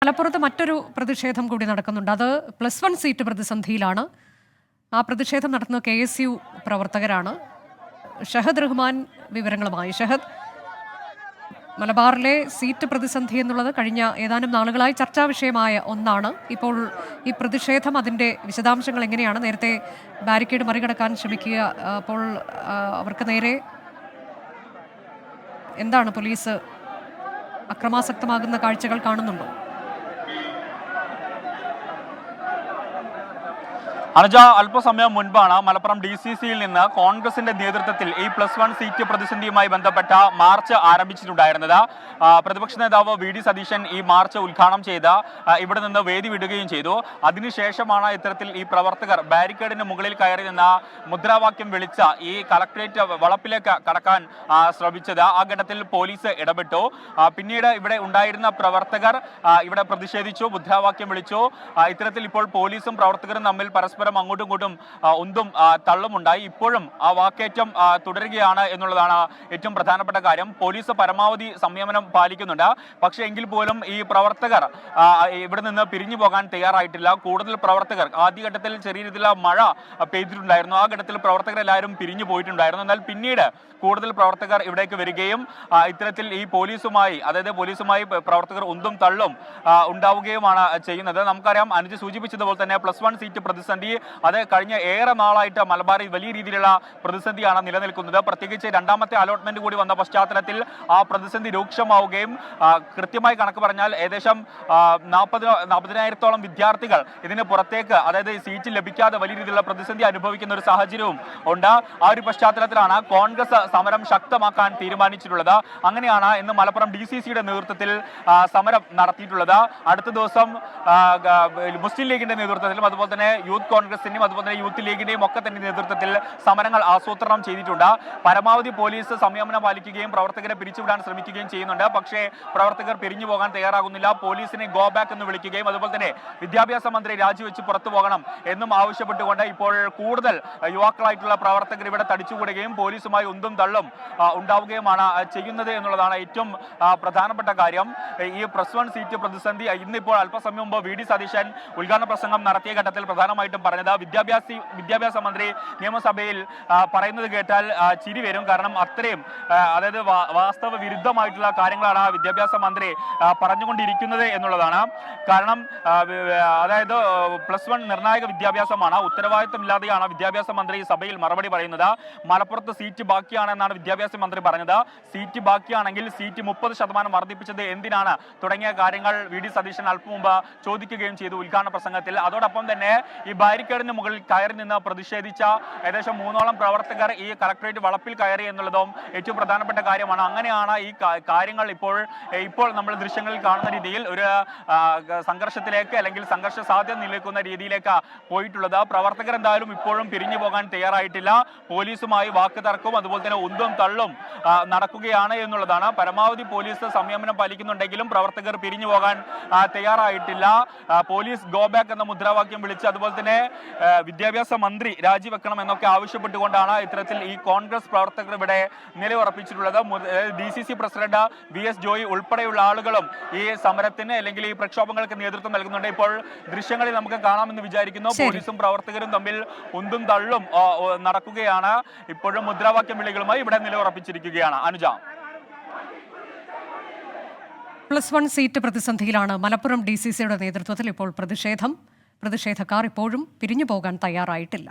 മലപ്പുറത്ത് മറ്റൊരു പ്രതിഷേധം കൂടി നടക്കുന്നുണ്ട്. അത് +1 സീറ്റ് പ്രതിസന്ധിയിലാണ്. ആ പ്രതിഷേധം നടത്തുന്ന KSU പ്രവർത്തകരാണ്. ഷഹദ് റഹ്മാൻ വിവരങ്ങളുമായി. ഷഹദ്, മലബാറിലെ സീറ്റ് പ്രതിസന്ധി എന്നുള്ളത് കഴിഞ്ഞ ഏതാനും നാളുകളായി ചർച്ചാ വിഷയമായ ഒന്നാണ്. ഇപ്പോൾ ഈ പ്രതിഷേധം, അതിൻ്റെ വിശദാംശങ്ങൾ എങ്ങനെയാണ്? നേരത്തെ ബാരിക്കേഡ് മറികടക്കാൻ ശ്രമിക്കുക, അപ്പോൾ അവർക്ക് നേരെ എന്താണ്, പോലീസ് അക്രമാസക്തമാകുന്ന കാഴ്ചകൾ കാണുന്നുണ്ടോ? അനുജ, അല്പസമയം മുൻപാണ് മലപ്പുറം DCCയിൽ നിന്ന് കോൺഗ്രസിന്റെ നേതൃത്വത്തിൽ ഈ +1 സീറ്റ് പ്രതിസന്ധിയുമായി ബന്ധപ്പെട്ട മാർച്ച് ആരംഭിച്ചിട്ടുണ്ടായിരുന്നത്. പ്രതിപക്ഷ നേതാവ് VD സതീശൻ ഈ മാർച്ച് ഉദ്ഘാടനം ചെയ്ത് ഇവിടെ നിന്ന് വേദി വിടുകയും ചെയ്തു. അതിനുശേഷമാണ് ഇത്തരത്തിൽ ഈ പ്രവർത്തകർ ബാരിക്കേഡിന് മുകളിൽ കയറി നിന്ന് മുദ്രാവാക്യം വിളിച്ച ഈ കളക്ടറേറ്റ് വളപ്പിലേക്ക് കടക്കാൻ ശ്രമിച്ചത്. ആ ഘട്ടത്തിൽ പോലീസ് ഇടപെട്ടു. പിന്നീട് ഇവിടെ ഉണ്ടായിരുന്ന പ്രവർത്തകർ ഇവിടെ പ്രതിഷേധിച്ചു, മുദ്രാവാക്യം വിളിച്ചു. ഇത്തരത്തിൽ ഇപ്പോൾ പോലീസും പ്രവർത്തകരും തമ്മിൽ പരസ്പരം അങ്ങോട്ടും ഇങ്ങോട്ടും ഉന്തും തള്ളുമുണ്ടായി. ഇപ്പോഴും ആ വാക്കേറ്റം തുടരുകയാണ് എന്നുള്ളതാണ് ഏറ്റവും പ്രധാനപ്പെട്ട കാര്യം. പോലീസ് പരമാവധി സംയമനം പാലിക്കുന്നുണ്ട്. പക്ഷേ എങ്കിൽ പോലും ഈ പ്രവർത്തകർ ഇവിടെ നിന്ന് പിരിഞ്ഞു പോകാൻ തയ്യാറായിട്ടില്ല. കൂടുതൽ പ്രവർത്തകർ, ആദ്യഘട്ടത്തിൽ ചെറിയ രീതിയിലുള്ള മഴ പെയ്തിട്ടുണ്ടായിരുന്നു. ആ ഘട്ടത്തിൽ പ്രവർത്തകരെല്ലാവരും പിരിഞ്ഞു പോയിട്ടുണ്ടായിരുന്നു. എന്നാൽ പിന്നീട് കൂടുതൽ പ്രവർത്തകർ ഇവിടേക്ക് വരികയും ഇത്തരത്തിൽ ഈ പോലീസുമായി പ്രവർത്തകർ ഉന്തും തള്ളും ഉണ്ടാവുകയുമാണ് ചെയ്യുന്നത്. നമുക്കറിയാം, അനുജ് സൂചിപ്പിച്ചതുപോലെ തന്നെ +1 സീറ്റ് പ്രതിസന്ധി അത് കഴിഞ്ഞ ഏറെ നാളായിട്ട് മലബാറിൽ വലിയ രീതിയിലുള്ള പ്രതിസന്ധിയാണ് നിലനിൽക്കുന്നത്. പ്രത്യേകിച്ച് രണ്ടാമത്തെ അലോട്ട്മെന്റ് കൂടി വന്ന പശ്ചാത്തലത്തിൽ ആ പ്രതിസന്ധി രൂക്ഷമാവുകയും കൃത്യമായി കണക്ക് പറഞ്ഞാൽ ഏകദേശം 40,000-ഓളം വിദ്യാർത്ഥികൾ ഇതിന് പുറത്തേക്ക്, അതായത് സീറ്റ് ലഭിക്കാതെ വലിയ രീതിയിലുള്ള പ്രതിസന്ധി അനുഭവിക്കുന്ന ഒരു സാഹചര്യവും ഉണ്ട്. ആ ഒരു പശ്ചാത്തലത്തിലാണ് കോൺഗ്രസ് സമരം ശക്തമാക്കാൻ തീരുമാനിച്ചിട്ടുള്ളത്. അങ്ങനെയാണ് ഇന്ന് മലപ്പുറം DCCയുടെ നേതൃത്വത്തിൽ സമരം നടത്തിയിട്ടുള്ളത്. അടുത്ത ദിവസം മുസ്ലിം ലീഗിന്റെ നേതൃത്വത്തിലും അതുപോലെ തന്നെ യൂത്ത് കോൺഗ്രസിന്റെയും അതുപോലെ തന്നെ യൂത്ത് ലീഗിന്റെയും ഒക്കെ തന്നെ നേതൃത്വത്തിൽ സമരങ്ങൾ ആസൂത്രണം ചെയ്തിട്ടുണ്ട്. പരമാവധി പോലീസ് സംയമനം പാലിക്കുകയും പ്രവർത്തകരെ പിരിച്ചുവിടാൻ ശ്രമിക്കുകയും ചെയ്യുന്നുണ്ട്. പക്ഷേ പ്രവർത്തകർ പിരിഞ്ഞു പോകാൻ തയ്യാറാകുന്നില്ല. പോലീസിനെ ഗോ ബാക്ക് എന്ന് വിളിക്കുകയും അതുപോലെ തന്നെ വിദ്യാഭ്യാസ മന്ത്രി രാജിവെച്ച് പുറത്തു പോകണം എന്നും ആവശ്യപ്പെട്ടുകൊണ്ട് ഇപ്പോൾ കൂടുതൽ യുവാക്കളായിട്ടുള്ള പ്രവർത്തകർ ഇവിടെ തടിച്ചുകൂടുകയും പോലീസുമായി ഉന്തും തള്ളും ഉണ്ടാവുകയുമാണ് ചെയ്യുന്നത് എന്നുള്ളതാണ് ഏറ്റവും പ്രധാനപ്പെട്ട കാര്യം. ഈ +1 സീറ്റ് പ്രതിസന്ധി ഇന്നിപ്പോൾ അല്പസമയം മുമ്പ് VD സതീശൻ ഉദ്ഘാടന പ്രസംഗം നടത്തിയ ഘട്ടത്തിൽ പ്രധാനമായിട്ടും പറഞ്ഞത്, വിദ്യാഭ്യാസ മന്ത്രി നിയമസഭയിൽ പറയുന്നത് കേട്ടാൽ ചിരി വരും. കാരണം അത്രയും, അതായത് വാസ്തവ വിരുദ്ധമായിട്ടുള്ള കാര്യങ്ങളാണ് വിദ്യാഭ്യാസ മന്ത്രി പറഞ്ഞുകൊണ്ടിരിക്കുന്നത് എന്നുള്ളതാണ്. കാരണം അതായത് +1 നിർണായക വിദ്യാഭ്യാസമാണ്, ഉത്തരവാദിത്തമില്ലാതെയാണ് വിദ്യാഭ്യാസ മന്ത്രി സഭയിൽ മറുപടി പറയുന്നത്. മലപ്പുറത്ത് സീറ്റ് ബാക്കിയാണെന്നാണ് വിദ്യാഭ്യാസ മന്ത്രി പറഞ്ഞത്. സീറ്റ് ബാക്കിയാണെങ്കിൽ സീറ്റ് 30% വർദ്ധിപ്പിച്ചത് എന്തിനാണ് തുടങ്ങിയ കാര്യങ്ങൾ VD സതീശൻ അല്പം മുമ്പ് ചോദിക്കുകയും ചെയ്തു ഉദ്ഘാടന പ്രസംഗത്തിൽ. അതോടൊപ്പം തന്നെ ഈ ബാരിക്കേഡിന് മുകളിൽ കയറി നിന്ന് പ്രതിഷേധിച്ച ഏകദേശം 3ഓളം പ്രവർത്തകർ ഈ കളക്ടറേറ്റ് വളപ്പിൽ കയറി എന്നുള്ളതും ഏറ്റവും പ്രധാനപ്പെട്ട കാര്യമാണ്. അങ്ങനെയാണ് ഈ കാര്യങ്ങൾ ഇപ്പോൾ നമ്മൾ ദൃശ്യങ്ങളിൽ കാണുന്ന രീതിയിൽ ഒരു സംഘർഷത്തിലേക്ക് അല്ലെങ്കിൽ സംഘർഷ സാധ്യത നിലനിൽക്കുന്ന രീതിയിലേക്ക് പോയിട്ടുള്ളത്. പ്രവർത്തകർ എന്തായാലും ഇപ്പോഴും പിരിഞ്ഞു പോകാൻ തയ്യാറായിട്ടില്ല. പോലീസുമായി വാക്ക് തർക്കവും അതുപോലെ തന്നെ ഉന്തും തള്ളും നടക്കുകയാണ് എന്നുള്ളതാണ്. പരമാവധി പോലീസ് സംയമനം പാലിക്കുന്നുണ്ടെങ്കിലും പ്രവർത്തകർ പിരിഞ്ഞു പോകാൻ തയ്യാറായിട്ടില്ല. പോലീസ് ഗോ ബാക്ക് എന്ന മുദ്രാവാക്യം വിളിച്ച് അതുപോലെ തന്നെ വിദ്യാഭ്യാസ മന്ത്രി രാജിവെക്കണം എന്നൊക്കെ ആവശ്യപ്പെട്ടുകൊണ്ടാണ് ഇത്തരത്തിൽ ഈ കോൺഗ്രസ് പ്രവർത്തകർ ഇവിടെ നിലയുറപ്പിച്ചിട്ടുള്ളത്. DCC പ്രസിഡന്റ് VS ജോയി ഉൾപ്പെടെയുള്ള ആളുകളും ഈ സമരത്തിന് അല്ലെങ്കിൽ ഈ പ്രക്ഷോഭങ്ങൾക്ക് നേതൃത്വം നൽകുന്നുണ്ട്. ഇപ്പോൾ ദൃശ്യങ്ങളിൽ നമുക്ക് കാണാമെന്ന് വിചാരിക്കുന്നു. പോലീസും പ്രവർത്തകരും തമ്മിൽ ഉന്തും തള്ളും നടക്കുകയാണ്. ഇപ്പോഴും മുദ്രാവാക്യം വിളികളുമായി ഇവിടെ നിലയുറപ്പിച്ചിരിക്കുകയാണ്. അനുജ, +1 സീറ്റ് പ്രതിസന്ധിയിലാണ് മലപ്പുറം DCCയുടെ നേതൃത്വത്തിൽ ഇപ്പോൾ പ്രതിഷേധക്കാർ ഇപ്പോഴും പിരിഞ്ഞു പോകാൻ തയ്യാറായിട്ടില്ല.